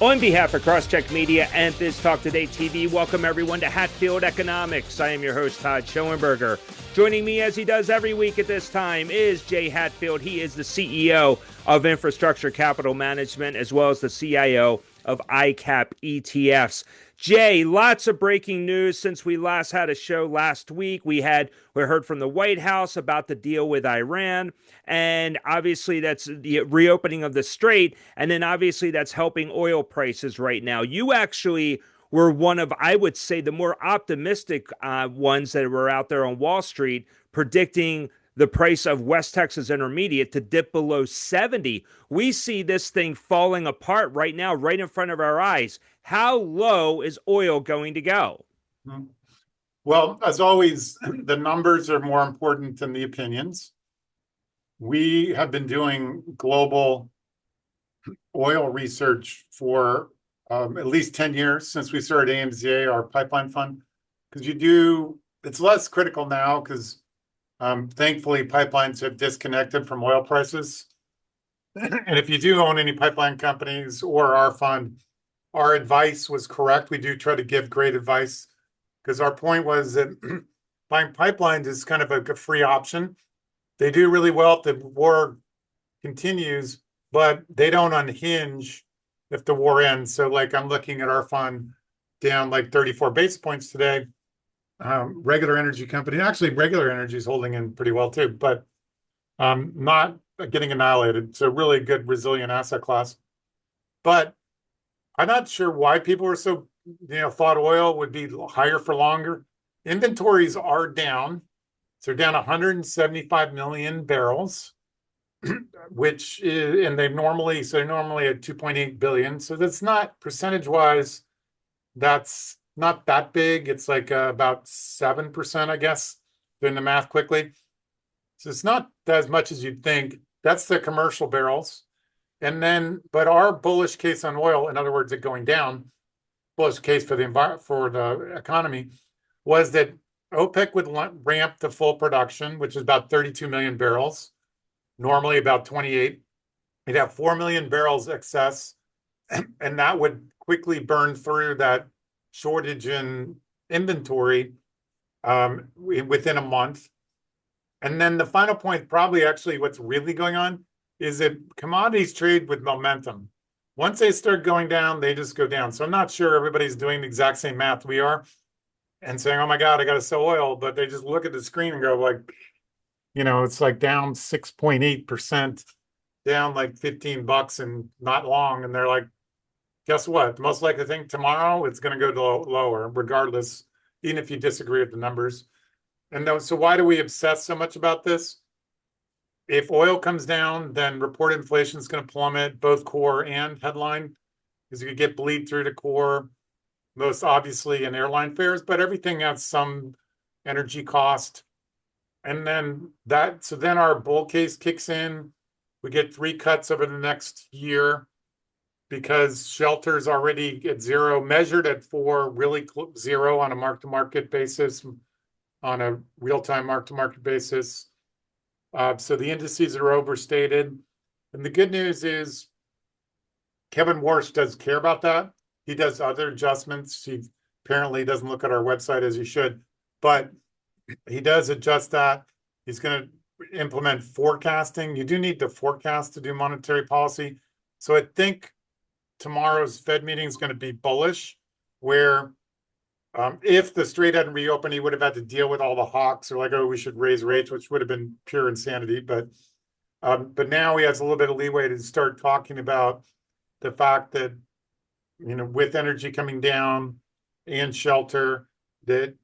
On behalf of Crosscheck Media and Biz Talk Today TV, welcome everyone to Hatfield Economics. I am your host, Todd Schoenberger. Joining me as he does every week at this time is Jay Hatfield. He is the CEO of Infrastructure Capital Management as well as the CIO of ICAP ETFs. Jay, lots of breaking news since we last had a show last week. We heard from the White House about the deal with Iran, and obviously that's the reopening of the strait, and then obviously that's helping oil prices right now. You actually were one of, I would say, the more optimistic ones that were out there on Wall Street predicting the price of West Texas Intermediate to dip below 70. We see this thing falling apart right now, right in front of our eyes. How low is oil going to go? Well, as always, the numbers are more important than the opinions. We have been doing global oil research for at least 10 years since we started AMZA, our pipeline fund, because it's less critical now because thankfully, pipelines have disconnected from oil prices. And if you do own any pipeline companies or our fund, our advice was correct. We do try to give great advice because our point was that buying pipelines is kind of a free option. They do really well if the war continues, but they don't unhinge if the war ends. So like I'm looking at our fund down like 34 basis points today. Regular energy company, actually regular energy is holding in pretty well too, but not getting annihilated. It's a really good resilient asset class. But I'm not sure why people were so, thought oil would be higher for longer. Inventories are down. So they're down 175 million barrels, which is, and they're normally at 2.8 billion. So that's not percentage-wise, that's not that big. It's like about 7%, I guess, doing the math quickly. So it's not as much as you'd think. That's the commercial barrels. And then, but our bullish case on oil, in other words, it going down, bullish case for the economy, was that OPEC would ramp to full production, which is about 32 million barrels, normally about 28. You'd have 4 million barrels excess, and that would quickly burn through that shortage in inventory within a month. And then the final point, probably actually what's really going on, is that commodities trade with momentum. Once they start going down, they just go down. So I'm not sure everybody's doing the exact same math we are and saying, oh my God, I got to sell oil. But they just look at the screen and go like, it's like down 6.8%, down like $15 and not long. And they're like, guess what? The most likely thing tomorrow, it's going to go lower, regardless, even if you disagree with the numbers. And so why do we obsess so much about this? If oil comes down, then reported inflation is going to plummet, both core and headline, because you could get bleed through to core, most obviously in airline fares, but everything has some energy cost. And then then our bull case kicks in. We get 3 cuts over the next year, because shelter's already at 0, measured at 4, really 0 on a mark-to-market basis, on a real-time mark-to-market basis. So the indices are overstated. And the good news is Kevin Warsh does care about that. He does other adjustments. He apparently doesn't look at our website as he should, but he does adjust that. He's going to implement forecasting. You do need to forecast to do monetary policy. So I think tomorrow's Fed meeting is going to be bullish, where if the strait hadn't reopened, he would have had to deal with all the hawks or like, oh, we should raise rates, which would have been pure insanity. But now he has a little bit of leeway to start talking about the fact that, with energy coming down and shelter, that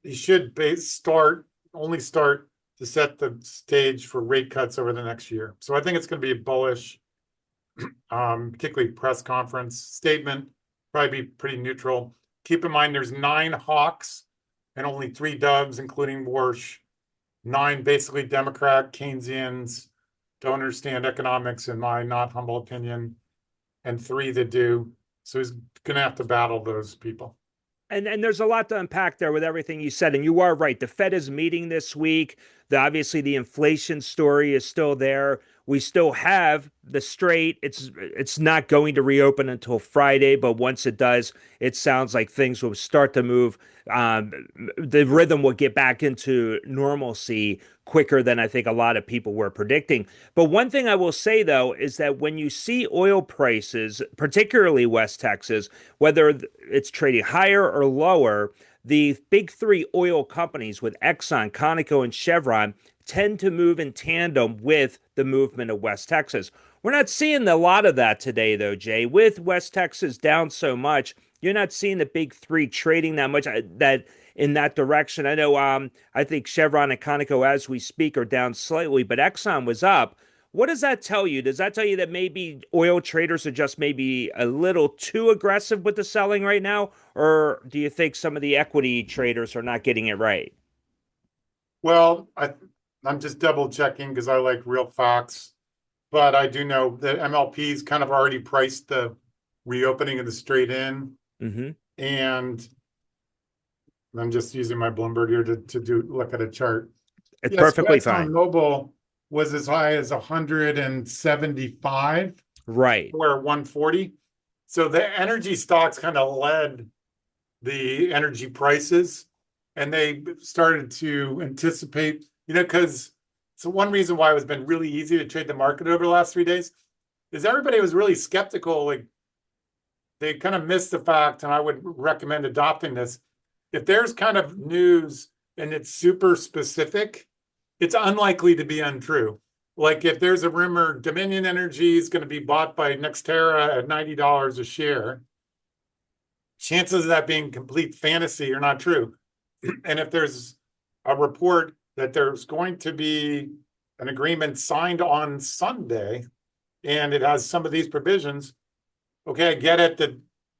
he should only start to set the stage for rate cuts over the next year. So I think it's going to be a bullish, particularly press conference statement, probably be pretty neutral. Keep in mind, there's 9 hawks and only 3 doves, including Warsh. 9 basically Democrat Keynesians, don't understand economics in my not humble opinion, and 3 that do. So he's going to have to battle those people. And there's a lot to unpack there with everything you said. And you are right. The Fed is meeting this week. Obviously, the inflation story is still there. We still have the Strait. It's not going to reopen until Friday, but once it does, it sounds like things will start to move. The rhythm will get back into normalcy quicker than I think a lot of people were predicting. But one thing I will say, though, is that when you see oil prices, particularly West Texas, whether it's trading higher or lower, the big three oil companies with Exxon, Conoco, and Chevron tend to move in tandem with the movement of West Texas. We're not seeing a lot of that today, though, Jay. With West Texas down so much, you're not seeing the big three trading that much that in that direction. I know I think Chevron and Conoco as we speak are down slightly, but Exxon was up. What does that tell you? Does that tell you that maybe oil traders are just maybe a little too aggressive with the selling right now? Or do you think some of the equity traders are not getting it right? Well, I'm just double checking because I like real facts, but I do know that MLP's kind of already priced the reopening of the Strait in, Mm-hmm. and I'm just using my Bloomberg here to look at a chart. It's Yes, perfectly Exxon fine. Mobil was as high as 175 Right. or 140. So the energy stocks kind of led the energy prices, and they started to anticipate, because so one reason why it's been really easy to trade the market over the last 3 days is everybody was really skeptical. Like they kind of missed the fact, and I would recommend adopting this. If there's kind of news and it's super specific, it's unlikely to be untrue. Like if there's a rumor Dominion Energy is going to be bought by Nextera at $90 a share, chances of that being complete fantasy are not true. And if there's a report that there's going to be an agreement signed on Sunday and it has some of these provisions, okay, I get it that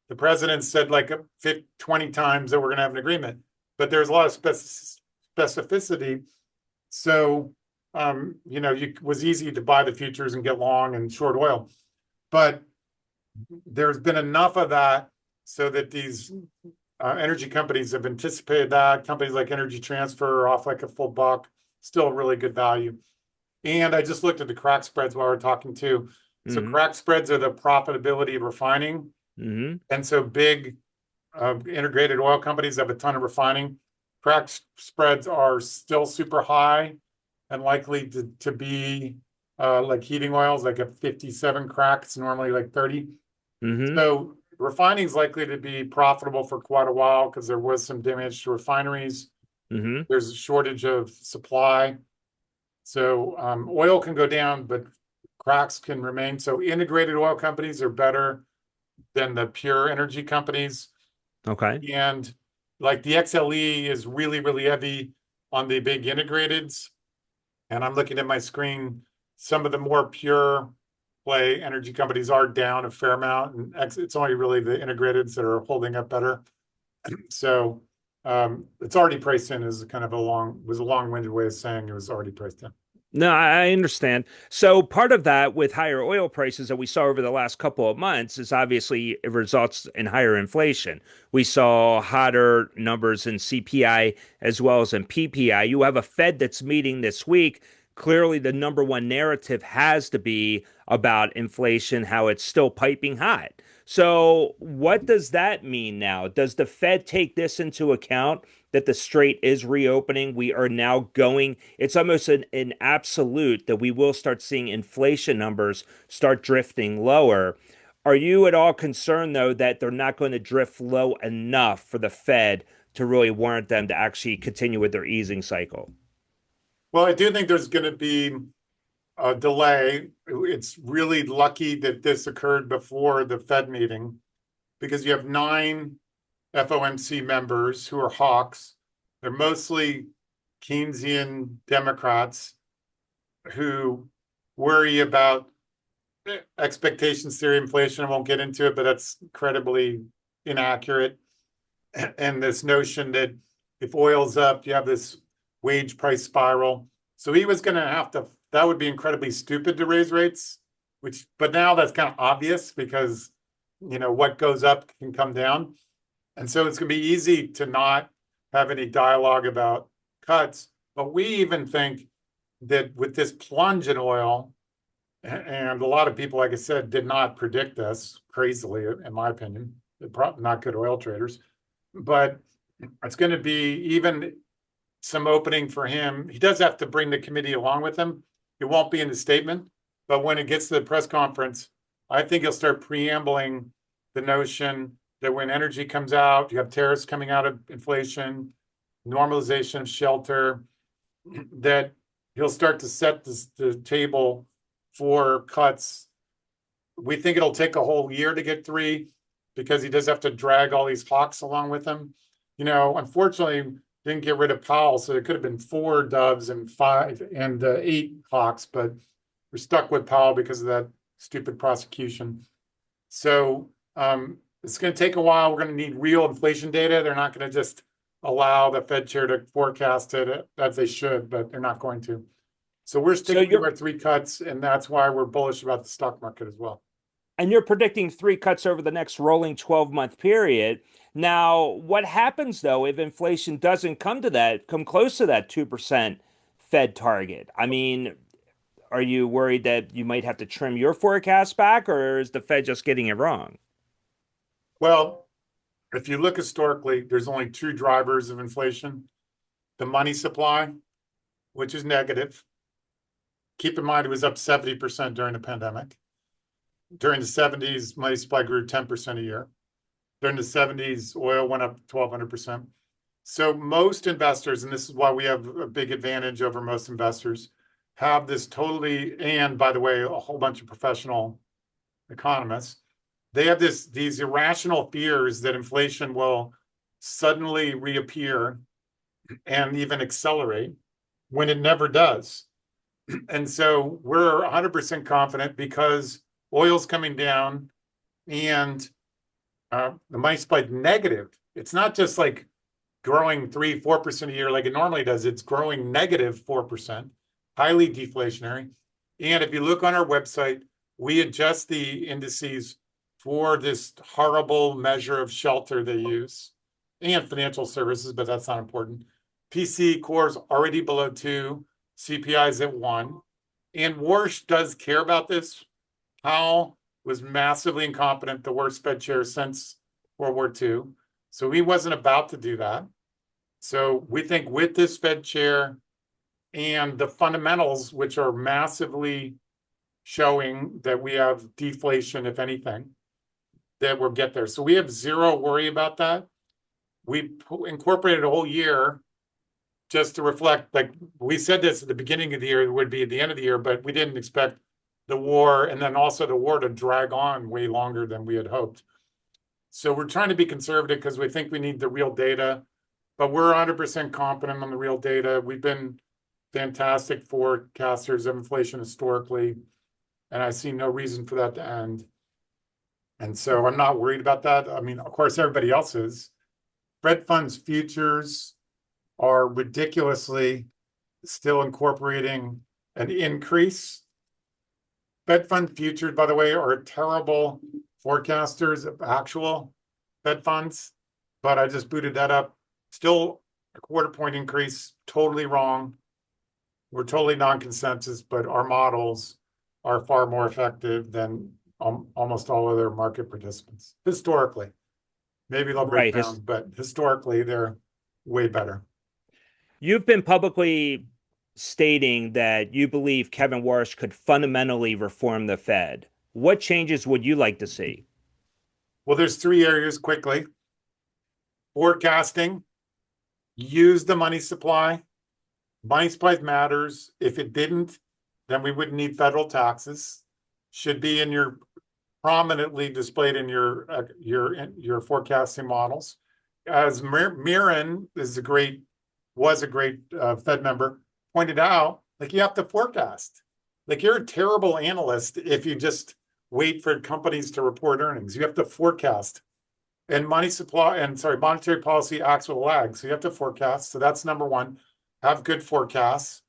the president said like 20 times that we're going to have an agreement, but there's a lot of specificity. So, it was easy to buy the futures and get long and short oil, but there's been enough of that so that these energy companies have anticipated that. Companies like Energy Transfer are off like a full buck, still really good value. And I just looked at the crack spreads while we're talking too. So Mm-hmm. crack spreads are the profitability of refining. Mm-hmm. And so big integrated oil companies have a ton of refining. Crack spreads are still super high and likely to be like heating oils, like a 57 crack. It's normally like 30. Mm-hmm. So refining is likely to be profitable for quite a while because there was some damage to refineries. Mm-hmm. There's a shortage of supply. So oil can go down, but cracks can remain. So integrated oil companies are better than the pure energy companies. Okay. And like the XLE is really, really heavy on the big integrateds. And I'm looking at my screen. Some of the more pure play energy companies are down a fair amount, and it's only really the integrateds that are holding up better. So it's already priced in as kind of a long-winded way of saying it was already priced in. No, I understand. So part of that with higher oil prices that we saw over the last couple of months is obviously it results in higher inflation. We saw hotter numbers in CPI as well as in PPI. You have a Fed that's meeting this week. Clearly, the number one narrative has to be about inflation, how it's still piping hot. So, what does that mean now? Does the Fed take this into account that the Strait is reopening? We are now going, it's almost an absolute that we will start seeing inflation numbers start drifting lower. Are you at all concerned, though, that they're not going to drift low enough for the Fed to really warrant them to actually continue with their easing cycle? Well, I do think there's going to be a delay. It's really lucky that this occurred before the Fed meeting because you have 9 FOMC members who are hawks. They're mostly Keynesian Democrats who worry about expectations theory inflation. I won't get into it, but that's incredibly inaccurate. And this notion that if oil's up, you have this wage price spiral. So he was going to have to, that would be incredibly stupid to raise rates, but now that's kind of obvious because, what goes up can come down. And so it's going to be easy to not have any dialogue about cuts. But we even think that with this plunge in oil, And a lot of people, like I said, did not predict this crazily, in my opinion. They're probably not good oil traders, but it's going to be even some opening for him. He does have to bring the committee along with him. It won't be in the statement, but when it gets to the press conference, I think he'll start preambling the notion that when energy comes out, you have tariffs coming out of inflation, normalization of shelter, that he'll start to set the table for cuts. We think it'll take a whole year to get 3 because he does have to drag all these hawks along with him. Unfortunately, didn't get rid of Powell, so it could have been 4 doves and 5 and 8 hawks, but we're stuck with Powell because of that stupid prosecution. So it's going to take a while. We're going to need real inflation data. They're not going to just allow the Fed chair to forecast it as they should, but they're not going to. So we're sticking to our 3 cuts, and that's why we're bullish about the stock market as well. And you're predicting 3 cuts over the next rolling 12-month period. Now, what happens, though, if inflation doesn't come close to that 2% Fed target? I mean, are you worried that you might have to trim your forecast back, or is the Fed just getting it wrong? Well, if you look historically, there's only 2 drivers of inflation. The money supply, which is negative. Keep in mind, it was up 70% during the pandemic. During the 70s, money supply grew 10% a year. During the 70s, oil went up 1,200%. So most investors, and this is why we have a big advantage over most investors, have this totally, and by the way, a whole bunch of professional economists, they have these irrational fears that inflation will suddenly reappear and even accelerate when it never does. And so we're 100% confident because oil's coming down and the money supply is negative. It's not just like growing 3-4% a year like it normally does. It's growing negative 4%, highly deflationary. And if you look on our website, we adjust the indices for this horrible measure of shelter they use and financial services, but that's not important. PCE core is already below 2, CPI is at 1. And Warsh does care about this. Powell was massively incompetent, the worst Fed chair since World War II. So he wasn't about to do that. So we think with this Fed chair and the fundamentals, which are massively showing that we have deflation, if anything, that we'll get there. So we have zero worry about that. We incorporated a whole year just to reflect, like we said this at the beginning of the year, it would be at the end of the year, but we didn't expect the war and then also the war to drag on way longer than we had hoped. So we're trying to be conservative because we think we need the real data, but we're 100% confident on the real data. We've been fantastic forecasters of inflation historically, and I see no reason for that to end. And so I'm not worried about that. I mean, of course, everybody else is. Fed funds futures are ridiculously still incorporating an increase. Fed fund futures, by the way, are terrible forecasters of actual Fed funds, but I just booted that up. Still a 1/4 point increase, totally wrong. We're totally non-consensus, but our models are far more effective than almost all other market participants historically. Maybe they'll break down, but historically they're way better. You've been publicly stating that you believe Kevin Warsh could fundamentally reform the Fed. What changes would you like to see? Well, there's 3 areas quickly. Forecasting, use the money supply. Money supply matters. If it didn't, then we wouldn't need federal taxes. Should be in your prominently displayed in your forecasting models. As Mirren was a great Fed member, pointed out, like you have to forecast. Like you're a terrible analyst if you just wait for companies to report earnings. You have to forecast. And monetary policy acts with a lag. So you have to forecast. So that's number 1. Have good forecasts.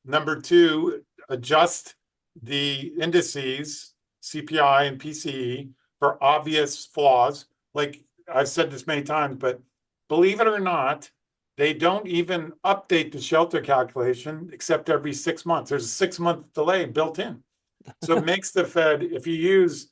Number 2, adjust the indices, CPI and PCE, for obvious flaws. Like I've said this many times, but believe it or not, they don't even update the shelter calculation except every 6 months. There's a 6-month delay built in. So it makes the Fed, if you use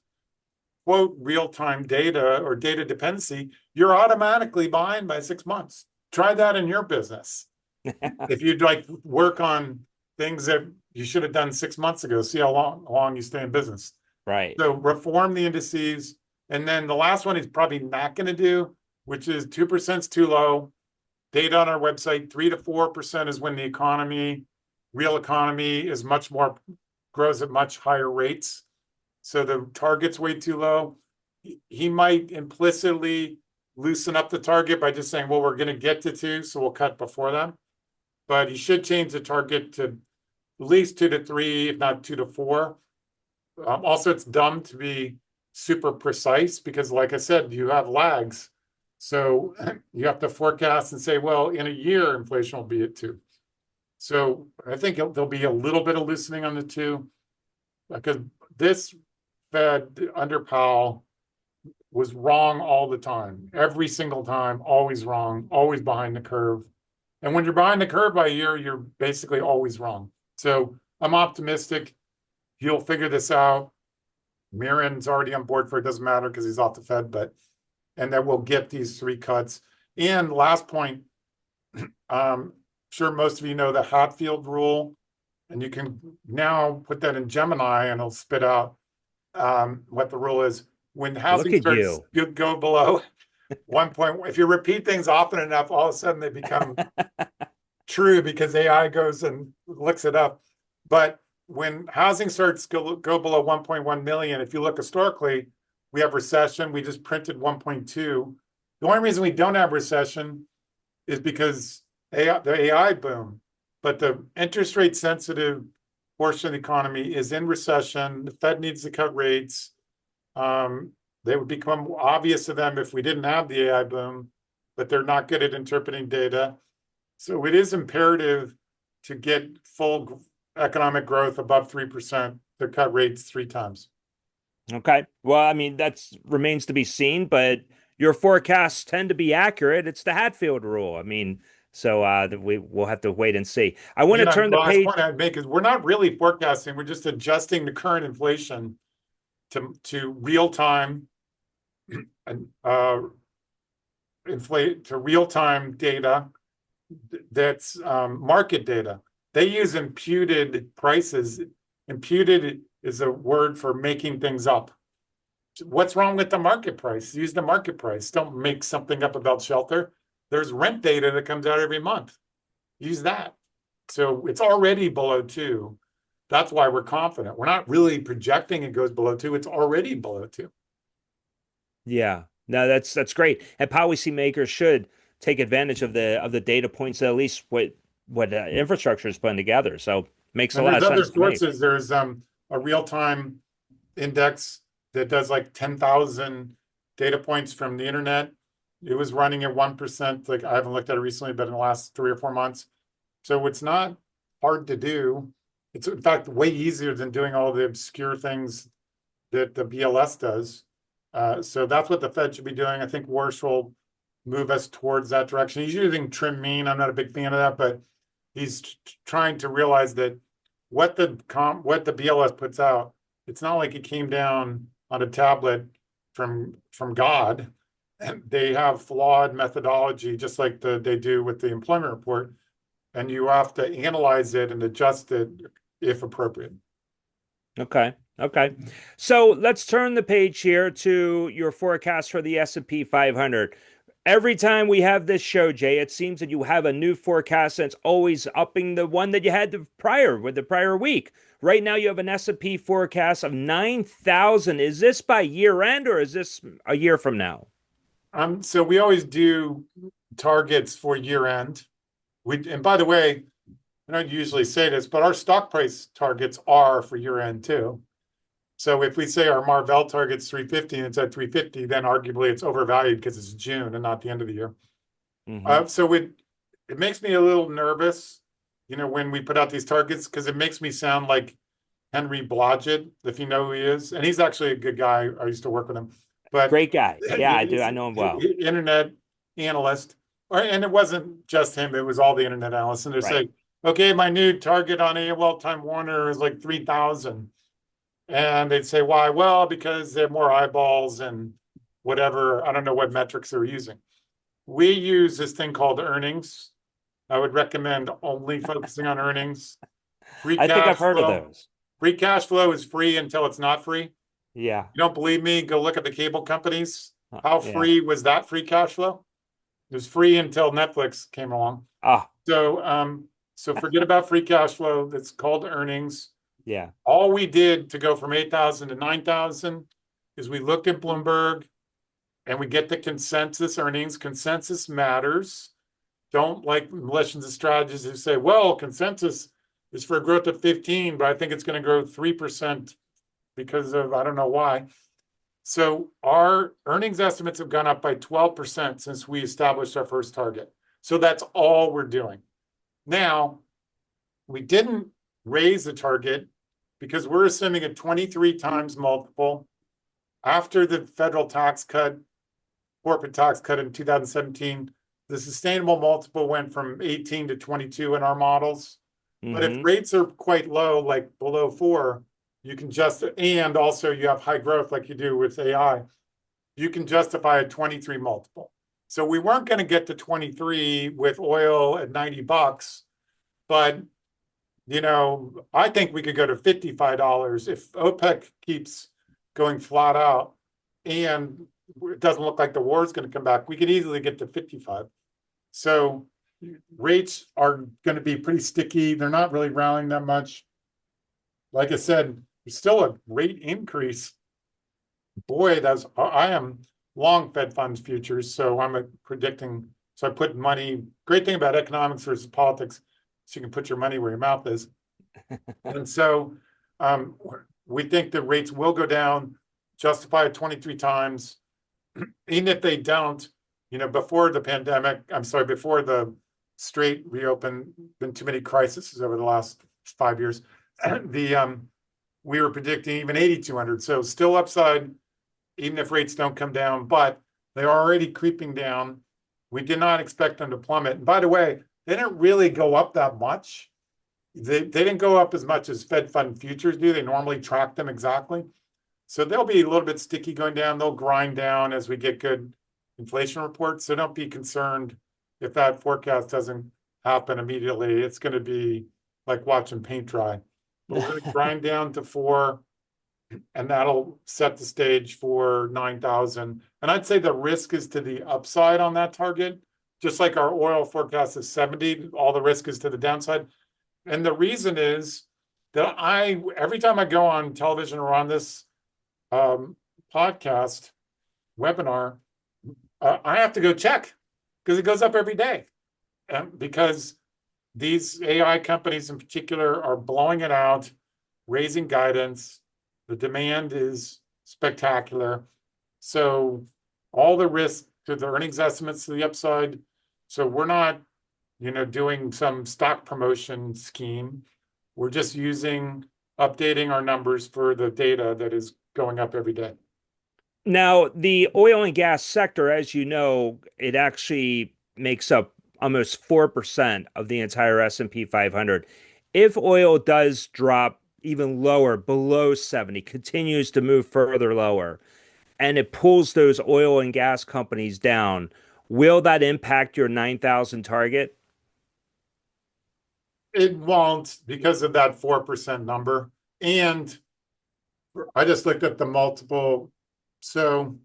quote real-time data or data dependency, you're automatically behind by 6 months. Try that in your business. If you'd like work on things that you should have done 6 months ago, see how long you stay in business. Right. So reform the indices. And then the last one he's probably not going to do, which is 2% is too low. Data on our website, 3 to 4% is when the real economy is much more, grows at much higher rates. So the target's way too low. He might implicitly loosen up the target by just saying, well, we're going to get to 2, so we'll cut before that. But he should change the target to at least 2 to 3, if not 2 to 4. Also, it's dumb to be super precise because, like I said, you have lags. So you have to forecast and say, well, in a year, inflation will be at 2. So I think there'll be a little bit of loosening on the 2 because this Fed under Powell was wrong all the time, every single time, always wrong, always behind the curve. And when you're behind the curve by a year, you're basically always wrong. So I'm optimistic he'll figure this out. Mirren's already on board for it, doesn't matter because he's off the Fed, and that we'll get these 3 cuts. And last point, sure most of you know the Hatfield rule, and you can now put that in Gemini and it'll spit out what the rule is. When housing starts to go below 1 point, if you repeat things often enough, all of a sudden they become true because AI goes and looks it up. But when housing starts to go below 1.1 million, if you look historically, we have recession. We just printed 1.2. The only reason we don't have recession is because the AI boom. But the interest rate sensitive portion of the economy is in recession. The Fed needs to cut rates. They would become obvious to them if we didn't have the AI boom, but they're not good at interpreting data. So it is imperative to get full economic growth above 3% to cut rates 3 times. Okay. Well, I mean, that remains to be seen, but your forecasts tend to be accurate. It's the Hatfield rule. I mean, so we'll have to wait and see. I want to turn the last page. point I'd make is we're not really forecasting. We're just adjusting the current inflation to real time real time data that's market data. They use imputed prices. Imputed is a word for making things up. What's wrong with the market price? Use the market price. Don't make something up about shelter. There's rent data that comes out every month. Use that. So it's already below 2. That's why we're confident. We're not really projecting it goes below 2. It's already below 2. Yeah, no, that's great. And policymakers should take advantage of the data points, at least what infrastructure is putting together. So makes a lot of sense to me. There's other sources. There's a real-time index that does like 10,000 data points from the internet. It was running at 1%. Like I haven't looked at it recently, but in the last 3 or 4 months. So it's not hard to do. It's in fact way easier than doing all the obscure things that the BLS does. So that's what the Fed should be doing. I think Warsh will move us towards that direction. He's using trim mean. I'm not a big fan of that, but he's trying to realize that what the BLS puts out, it's not like it came down on a tablet from God. And they have flawed methodology, just like they do with the employment report. And you have to analyze it and adjust it if appropriate. Okay. So let's turn the page here to your forecast for the S&P 500. Every time we have this show, Jay, it seems that you have a new forecast that's always upping the one that you had the prior week. Right now you have an S&P forecast of 9,000. Is this by year end or is this a year from now? So we always do targets for year end. And by the way, I don't usually say this, but our stock price targets are for year end too. So if we say our Marvell target's 350 and it's at 350, then arguably it's overvalued because it's June and not the end of the year. Mm-hmm. So it makes me a little nervous, when we put out these targets, because it makes me sound like Henry Blodgett, if you know who he is. And he's actually a good guy. I used to work with him. But great guy. Yeah, I do. I know him well. Internet analyst. And it wasn't just him. It was all the internet analysts. And they're saying, okay, my new target on AOL Time Warner is like 3,000. And they'd say, why? Well, because they have more eyeballs and whatever. I don't know what metrics they're using. We use this thing called earnings. I would recommend only focusing on earnings. Free I think I've cash heard of flow. those. Free cash flow is free until it's not free. Yeah. You don't believe me? Go look at the cable companies. How Yeah. free was that free cash flow? It was free until Netflix came along. Ah, So forget about free cash flow. That's called earnings. yeah. All we did to go from 8,000 to 9,000 is we looked at Bloomberg and we get the consensus earnings. Consensus matters. Don't like militias and strategists who say, well, consensus is for a growth of 15, but I think it's going to grow 3% because of, I don't know why. So our earnings estimates have gone up by 12% since we established our first target. So that's all we're doing. Now, we didn't raise the target because we're assuming a 23 times multiple after the federal tax cut, corporate tax cut in 2017. The sustainable multiple went from 18 to 22 in our models. But if rates are quite low, like below 4, you can just, and also you have high growth like you do with AI, you can justify a 23 multiple. So we weren't going to get to 23 with oil at $90, but I think we could go to $55 if OPEC keeps going flat out and it doesn't look like the war is going to come back. We could easily get to 55. So rates are going to be pretty sticky. They're not really rallying that much. Like I said, there's still a rate increase. Boy, I am long Fed funds futures, so I'm predicting. So I put money. Great thing about economics versus politics, so you can put your money where your mouth is. And so we think the rates will go down, justify it 23 times. Even if they don't, before the pandemic, before the Strait reopened, been too many crises over the last 5 years. We were predicting even 8,200. So still upside, even if rates don't come down, but they're already creeping down. We did not expect them to plummet. And by the way, they didn't really go up that much. They didn't go up as much as Fed fund futures do. They normally track them exactly. So they'll be a little bit sticky going down. They'll grind down as we get good inflation reports. So don't be concerned if that forecast doesn't happen immediately. It's going to be like watching paint dry. But we're going to grind down to 4, and that'll set the stage for 9,000. And I'd say the risk is to the upside on that target. Just like our oil forecast is 70, all the risk is to the downside. And the reason is that every time I go on television or on this podcast, webinar, I have to go check because it goes up every day. Because these AI companies in particular are blowing it out, raising guidance. The demand is spectacular. So all the risk to the earnings estimates to the upside. So we're not, doing some stock promotion scheme. We're just updating our numbers for the data that is going up every day. Now, the oil and gas sector, as you know, it actually makes up almost 4% of the entire S&P 500. If oil does drop even lower, below 70, continues to move further lower, and it pulls those oil and gas companies down, will that impact your 9,000 target? It won't because of that 4% number. And I just looked at the multiple. So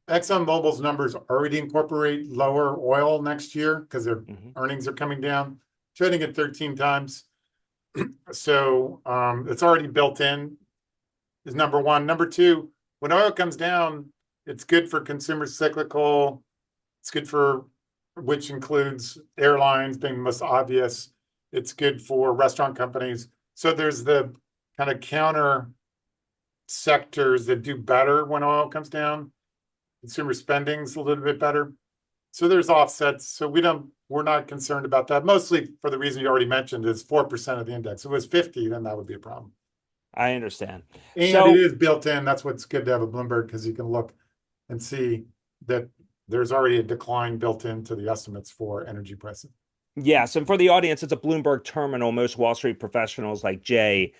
ExxonMobil's numbers already incorporate lower oil next year because their earnings are coming down, trading at 13 times. So it's already built in, is number one. Number two, when oil comes down, it's good for consumer cyclical. It's good for, which includes airlines being the most obvious. It's good for restaurant companies. So there's the kind of counter sectors that do better when oil comes down. Consumer spending's a little bit better. So there's offsets. So we're not concerned about that. Mostly for the reason you already mentioned is 4% of the index. If it was 50, then that would be a problem. I understand. And it is built in. That's what's good to have a Bloomberg because you can look and see that there's already a decline built into the estimates for energy pricing. Yes, and for the audience, it's a Bloomberg terminal. Most Wall Street professionals like Jay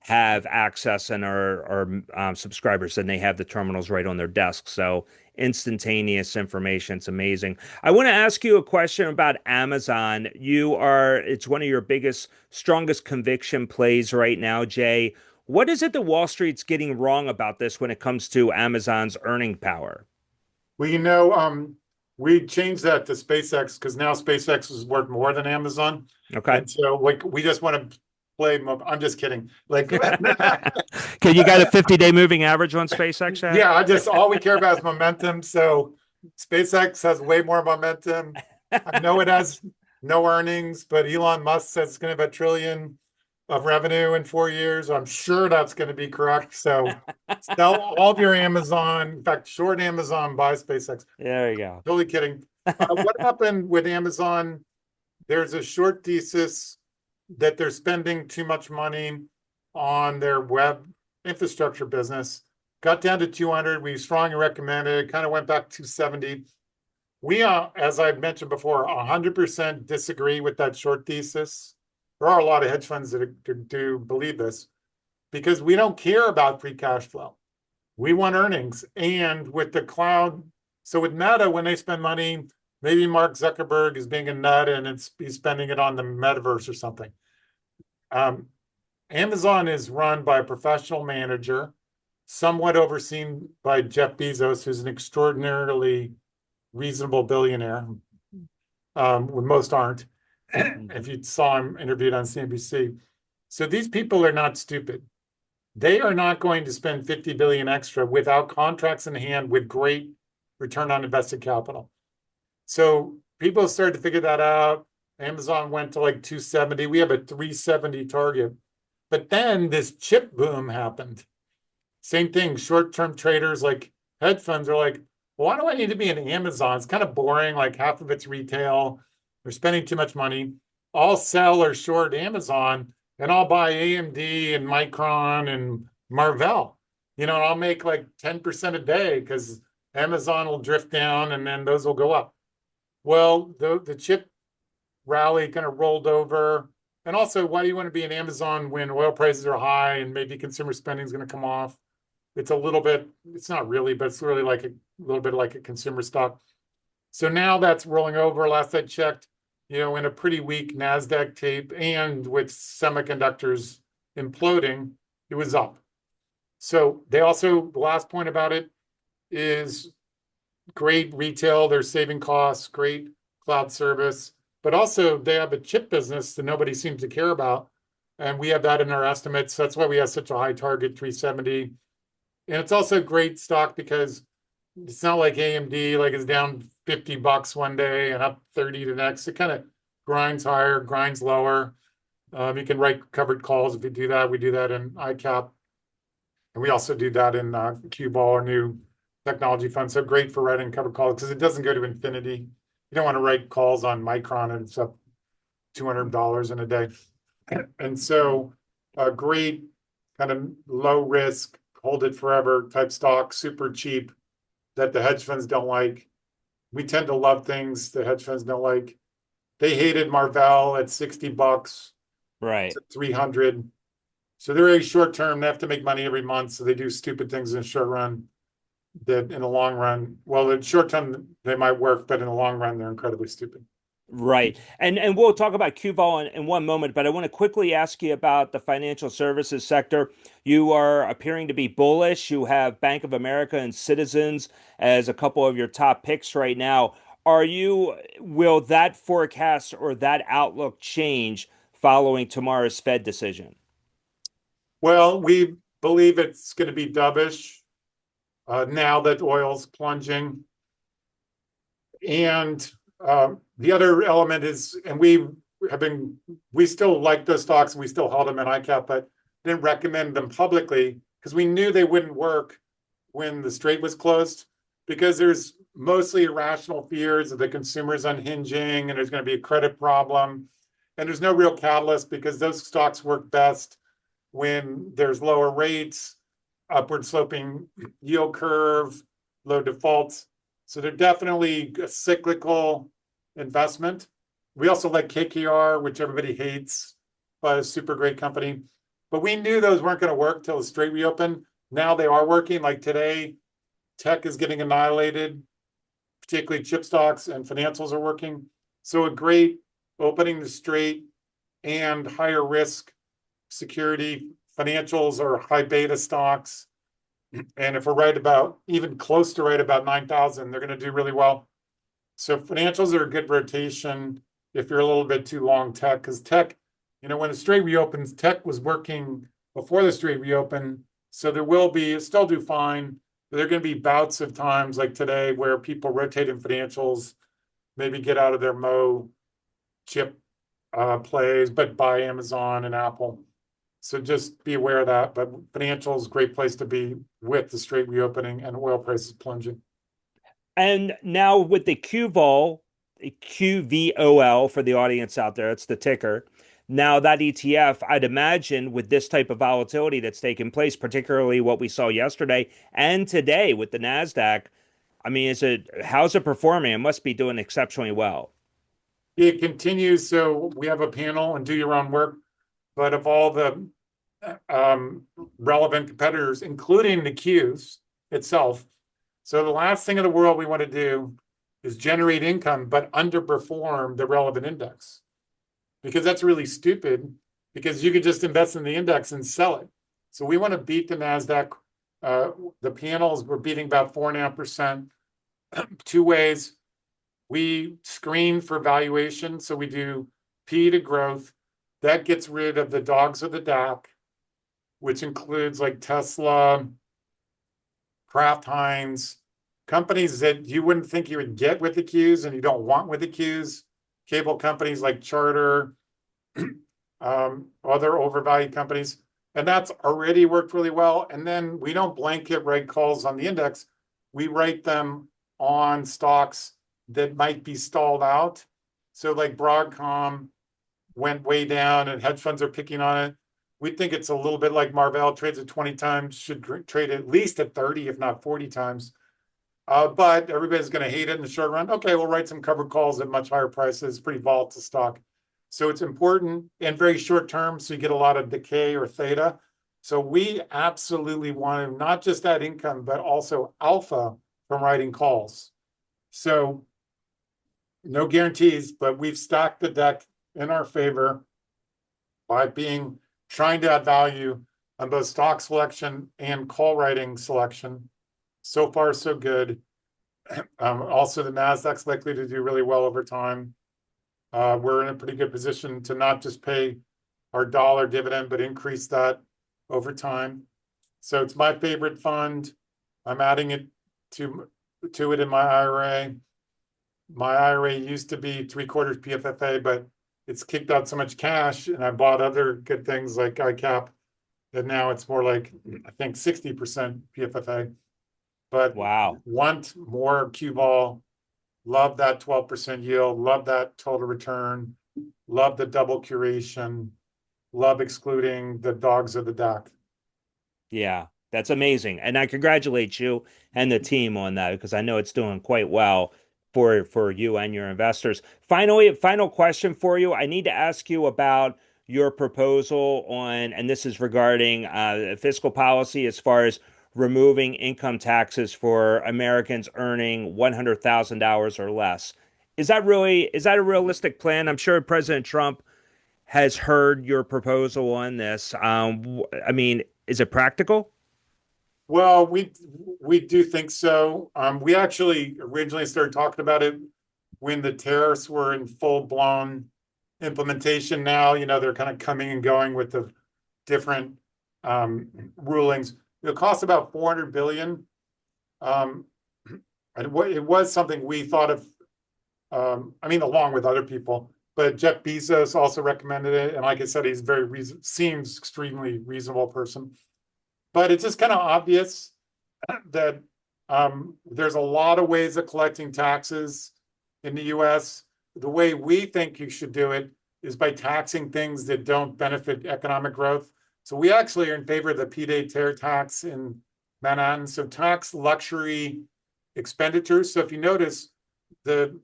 have access and are subscribers, and they have the terminals right on their desk. So instantaneous information. It's amazing. I want to ask you a question about Amazon. It's one of your biggest, strongest conviction plays right now, Jay. What is it that Wall Street's getting wrong about this when it comes to Amazon's earning power? Well, we changed that to SpaceX because now SpaceX is worth more than Amazon. Okay. And so like we just want to play. I'm just kidding. Like, Okay, you got a 50-day moving average on SpaceX yet? yeah, all we care about is momentum. So SpaceX has way more momentum. I know it has no earnings, but Elon Musk says it's going to have $1 trillion of revenue in 4 years. I'm sure that's going to be correct. So sell all of your Amazon. In fact, short Amazon, buy SpaceX. There you go. Totally kidding. What happened with Amazon? There's a short thesis that they're spending too much money on their web infrastructure business. Got down to 200. We strongly recommended it. Kind of went back to 270. We, as I mentioned before, 100% disagree with that short thesis. There are a lot of hedge funds that do believe this because we don't care about free cash flow. We want earnings. And with the cloud, so with Meta, when they spend money, maybe Mark Zuckerberg is being a nut and he's spending it on the metaverse or something. Amazon is run by a professional manager, somewhat overseen by Jeff Bezos, who's an extraordinarily reasonable billionaire, when most aren't. If you saw him interviewed on CNBC. So these people are not stupid. They are not going to spend 50 billion extra without contracts in hand with great return on invested capital. So people started to figure that out. Amazon went to like 270. We have a 370 target. But then this chip boom happened. Same thing, short-term traders like hedge funds are like, well, why do I need to be in Amazon? It's kind of boring, like half of it's retail. They're spending too much money. I'll sell or short Amazon and I'll buy AMD and Micron and Marvell. I'll make like 10% a day because Amazon will drift down and then those will go up. Well, the chip rally kind of rolled over. And also, why do you want to be in Amazon when oil prices are high and maybe consumer spending is going to come off? It's not really, but it's really like a little bit like a consumer stock. So now that's rolling over. Last I checked, in a pretty weak NASDAQ tape and with semiconductors imploding, it was up. So the last point about it is great retail. They're saving costs, great cloud service, but also they have a chip business that nobody seems to care about. And we have that in our estimates. That's why we have such a high target, 370. And it's also great stock because it's not like AMD, like it's down $50 one day and up 30 the next. It kind of grinds higher, grinds lower. You can write covered calls if you do that. We do that in ICAP. And we also do that in Q-Ball, our new technology fund. So great for writing covered calls because it doesn't go to infinity. You don't want to write calls on Micron and it's up $200 in a day. And so a great kind of low risk, hold it forever type stock, super cheap that the hedge funds don't like. We tend to love things the hedge funds don't like. They hated Marvell at $60, right? To 300. So they're very short term. They have to make money every month. So they do stupid things in the short run that in the long run, well, in short term, they might work, but in the long run, they're incredibly stupid. Right. And we'll talk about QVol in one moment, but I want to quickly ask you about the financial services sector. You are appearing to be bullish. You have Bank of America and Citizens as a couple of your top picks right now. Will that forecast or that outlook change following tomorrow's Fed decision? Well, we believe it's going to be dovish now that oil's plunging. And the other element is, and we still like those stocks and we still held them in ICAP, but didn't recommend them publicly because we knew they wouldn't work when the strait was closed because there's mostly irrational fears of the consumers unhinging and there's going to be a credit problem. And there's no real catalyst because those stocks work best when there's lower rates, upward sloping yield curve, low defaults. So they're definitely a cyclical investment. We also like KKR, which everybody hates, but a super great company. But we knew those weren't going to work till the straight reopen. Now they are working. Like today, tech is getting annihilated, particularly chip stocks, and financials are working. So a great opening the straight and higher risk security financials or high beta stocks. And if we're right about, even close to right about 9,000, they're going to do really well. So financials are a good rotation if you're a little bit too long tech, because tech, when the straight reopens, tech was working before the straight reopen. So there will be, still do fine, but there are going to be bouts of times like today where people rotate in financials, maybe get out of their chip plays, but buy Amazon and Apple. So just be aware of that. But financials, great place to be with the straight reopening and oil prices plunging. And now with the QVOL for the audience out there, it's the ticker. Now that ETF, I'd imagine with this type of volatility that's taken place, particularly what we saw yesterday and today with the NASDAQ, I mean, how's it performing? It must be doing exceptionally well. It continues. So we have a panel and do your own work, but of all the relevant competitors, including the Qs itself. So the last thing in the world we want to do is generate income, but underperform the relevant index, because that's really stupid, because you could just invest in the index and sell it. So we want to beat the NASDAQ. The panels, we're beating about 4.5%. Two ways. We screen for valuation. So we do P to growth. That gets rid of the dogs of the DAC, which includes like Tesla, Kraft Heinz, companies that you wouldn't think you would get with the Qs and you don't want with the Qs, cable companies like Charter, other overvalued companies. And that's already worked really well. And then we don't blanket write calls on the index. We write them on stocks that might be stalled out. So like Broadcom went way down and hedge funds are picking on it. We think it's a little bit like Marvell, trades at 20 times, should trade at least at 30, if not 40 times. But everybody's going to hate it in the short run. Okay, we'll write some covered calls at much higher prices, pretty volatile stock. So it's important and very short term, so you get a lot of decay or theta. So we absolutely want to not just add income, but also alpha from writing calls. So no guarantees, but we've stacked the deck in our favor by trying to add value on both stock selection and call writing selection. So far, so good. Also, the NASDAQ's likely to do really well over time. We're in a pretty good position to not just pay our dollar dividend, but increase that over time. So it's my favorite fund. I'm adding it to it in my IRA. My IRA used to be 3/4 PFFA, but it's kicked out so much cash, and I bought other good things like ICAP, that now it's more like, I think, 60% PFFA. But Wow. want more QVOL, love that 12% yield, love that total return, love the double curation, love excluding the dogs of the DAC. Yeah, that's amazing. And I congratulate you and the team on that, because I know it's doing quite well for you and your investors. Finally, final question for you. I need to ask you about your proposal on, and this is regarding fiscal policy as far as removing income taxes for Americans earning $100,000 or less. Is that a realistic plan? I'm sure President Trump has heard your proposal on this. I mean, is it practical? Well, we do think so. We actually originally started talking about it when the tariffs were in full-blown implementation. Now, they're kind of coming and going with the different rulings. It'll cost about $400 billion. And it was something we thought of, along with other people. But Jeff Bezos also recommended it. And like I said, he's seems extremely reasonable person. But it's just kind of obvious that there's a lot of ways of collecting taxes in the US. The way we think you should do it is by taxing things that don't benefit economic growth. So we actually are in favor of the pied-à-terre tax in Manhattan. So tax luxury expenditures. So if you notice, the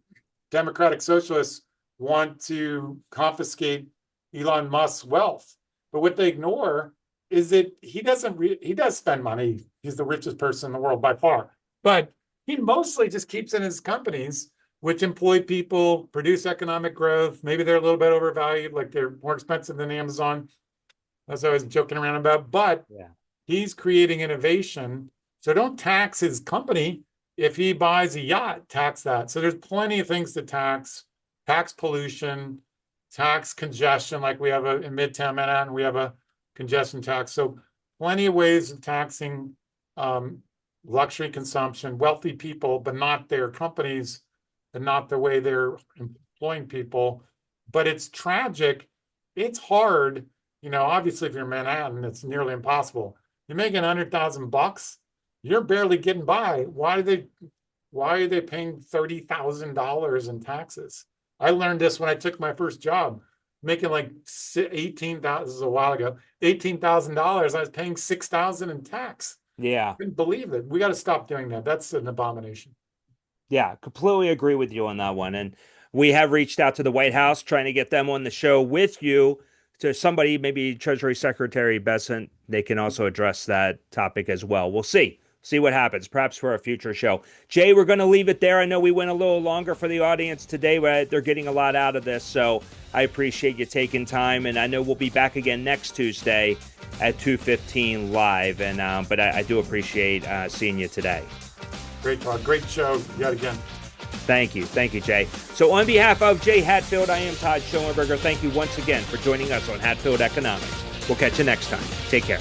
Democratic Socialists want to confiscate Elon Musk's wealth. But what they ignore is that he does spend money. He's the richest person in the world by far. But he mostly just keeps in his companies, which employ people, produce economic growth. Maybe they're a little bit overvalued, like they're more expensive than Amazon, as I was joking around about. But he's creating innovation. So don't tax his company. If he buys a yacht, tax that. So there's plenty of things to tax pollution, tax congestion, like we have in Midtown Manhattan, we have a congestion tax. So plenty of ways of taxing luxury consumption, wealthy people, but not their companies and not the way they're employing people. But it's tragic. It's hard. Obviously, if you're in Manhattan, it's nearly impossible. You're making $100,000, you're barely getting by. Why are they paying $30,000 in taxes? I learned this when I took my first job, making like $18,000. This is a while ago. $18,000. I was paying $6,000 in tax. Yeah, Couldn't believe it. We got to stop doing that. That's an abomination. Yeah, completely agree with you on that one. And we have reached out to the White House trying to get them on the show with you, to somebody, maybe Treasury Secretary Bessent. They can also address that topic as well. We'll see what happens, perhaps for a future show. Jay, we're going to leave it there. I know we went a little longer for the audience today, but they're getting a lot out of this. So I appreciate you taking time. And I know we'll be back again next Tuesday at 2:15 live. And but I do appreciate seeing you today. Great talk. Great show yet again. Thank you, Jay. So on behalf of Jay Hatfield, I am Todd Schoenberger. Thank you once again for joining us on Hatfield Economics. We'll catch you next time. Take care.